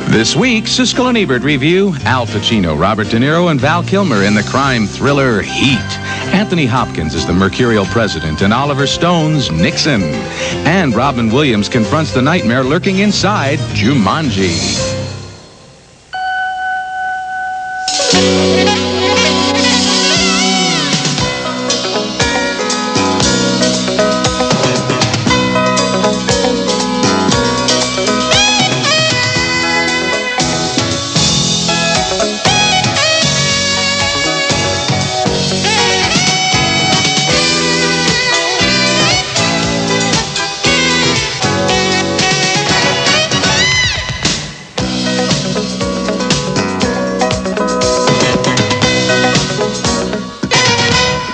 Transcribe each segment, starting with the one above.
This week, Siskel and Ebert review Al Pacino, Robert De Niro, and Val Kilmer in the crime thriller Heat. Anthony Hopkins is the mercurial president and Oliver Stone's Nixon. And Robin Williams confronts the nightmare lurking inside Jumanji.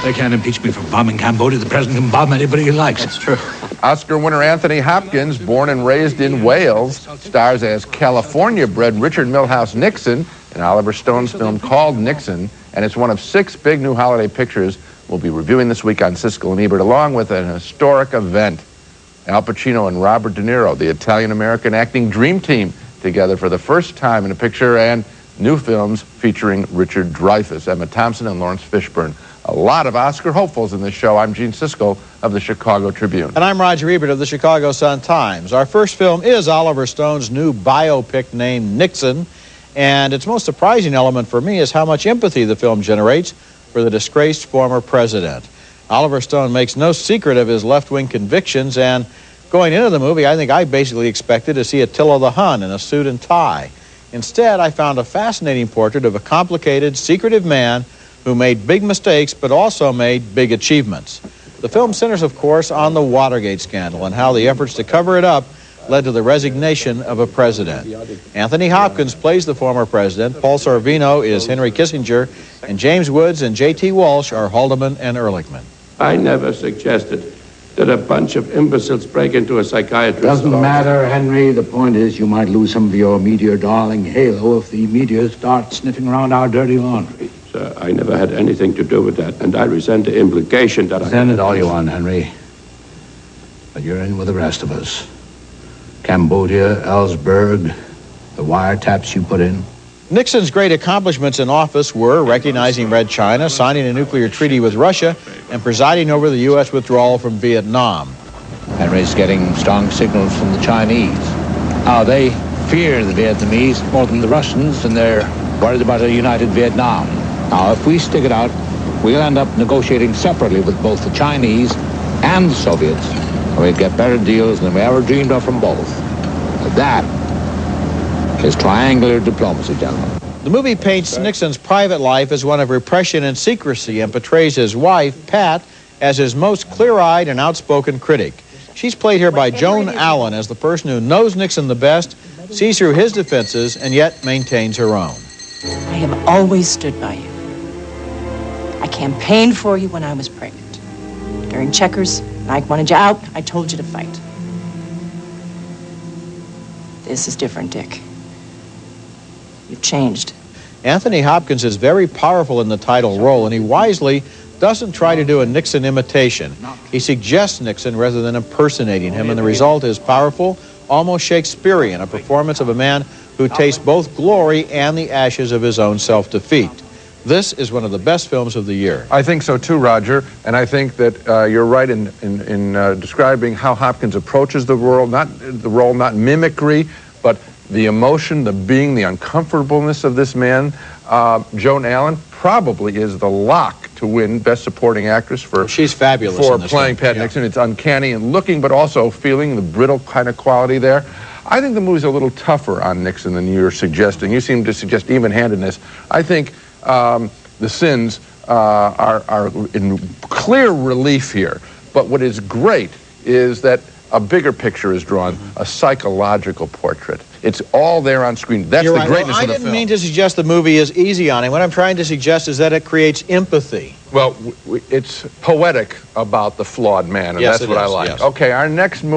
They can't impeach me for bombing Cambodia. The president can bomb anybody he likes. That's true. Oscar winner Anthony Hopkins, born and raised in Wales, stars as California-bred Richard Milhouse Nixon in Oliver Stone's film called Nixon, and it's one of 6 big new holiday pictures we'll be reviewing this week on Siskel and Ebert, along with an historic event. Al Pacino and Robert De Niro, the Italian-American acting dream team, together for the first time in a picture, and new films featuring Richard Dreyfuss, Emma Thompson, and Lawrence Fishburne. A lot of Oscar hopefuls in this show. I'm Gene Siskel of the Chicago Tribune. And I'm Roger Ebert of the Chicago Sun-Times. Our first film is Oliver Stone's new biopic named Nixon, and its most surprising element for me is how much empathy the film generates for the disgraced former president. Oliver Stone makes no secret of his left-wing convictions, and going into the movie, I think I basically expected to see Attila the Hun in a suit and tie. Instead, I found a fascinating portrait of a complicated, secretive man who made big mistakes but also made big achievements. The film centers, of course, on the Watergate scandal and how the efforts to cover it up led to the resignation of a president. Anthony Hopkins plays the former president, Paul Sorvino is Henry Kissinger, and James Woods and J.T. Walsh are Haldeman and Ehrlichman. I never suggested that a bunch of imbeciles break into a psychiatrist's Doesn't office. matter, Henry. The point is you might lose some of your meteor darling halo if the meteors start sniffing around our dirty laundry. Sir, I never had anything to do with that, and I resent the implication that Send it all you want, Henry. But you're in with the rest of us. Cambodia, Ellsberg, the wiretaps you put in. Nixon's great accomplishments in office were recognizing Red China, signing a nuclear treaty with Russia, and presiding over the U.S. withdrawal from Vietnam. Henry's getting strong signals from the Chinese. They fear the Vietnamese more than the Russians, and they're worried about a united Vietnam. Now, if we stick it out, we'll end up negotiating separately with both the Chinese and the Soviets, and we'll get better deals than we ever dreamed of from both. That is triangular diplomacy, gentlemen. The movie paints Nixon's private life as one of repression and secrecy and portrays his wife, Pat, as his most clear-eyed and outspoken critic. She's played here by Joan Allen as the person who knows Nixon the best, sees through his defenses, and yet maintains her own. I have always stood by you. I campaigned for you when I was pregnant. During checkers, Mike wanted you out, I told you to fight. This is different, Dick. You've changed. Anthony Hopkins is very powerful in the title role, and he wisely doesn't try to do a Nixon imitation. He suggests Nixon rather than impersonating him, and the result is powerful, almost Shakespearean, a performance of a man who tastes both glory and the ashes of his own self-defeat. This is one of the best films of the year. I think so too, Roger, and I think that you're right in describing how Hopkins approaches the role, not mimicry, but the emotion, the being, the uncomfortableness of this man. Joan Allen probably is the lock to win Best Supporting Actress for She's fabulous for in this playing film. Pat Nixon. It's uncanny in looking, but also feeling the brittle kind of quality there. I think the movie's a little tougher on Nixon than you're suggesting. You seem to suggest even-handedness. I think the sins are in clear relief here. But what is great is that a bigger picture is drawn, a psychological portrait. It's all there on screen. That's the greatness of the film. I didn't mean to suggest the movie is easy on him. What I'm trying to suggest is that it creates empathy. Well, it's poetic about the flawed man, and Yes, that's what I like. Yes. Okay, our next movie.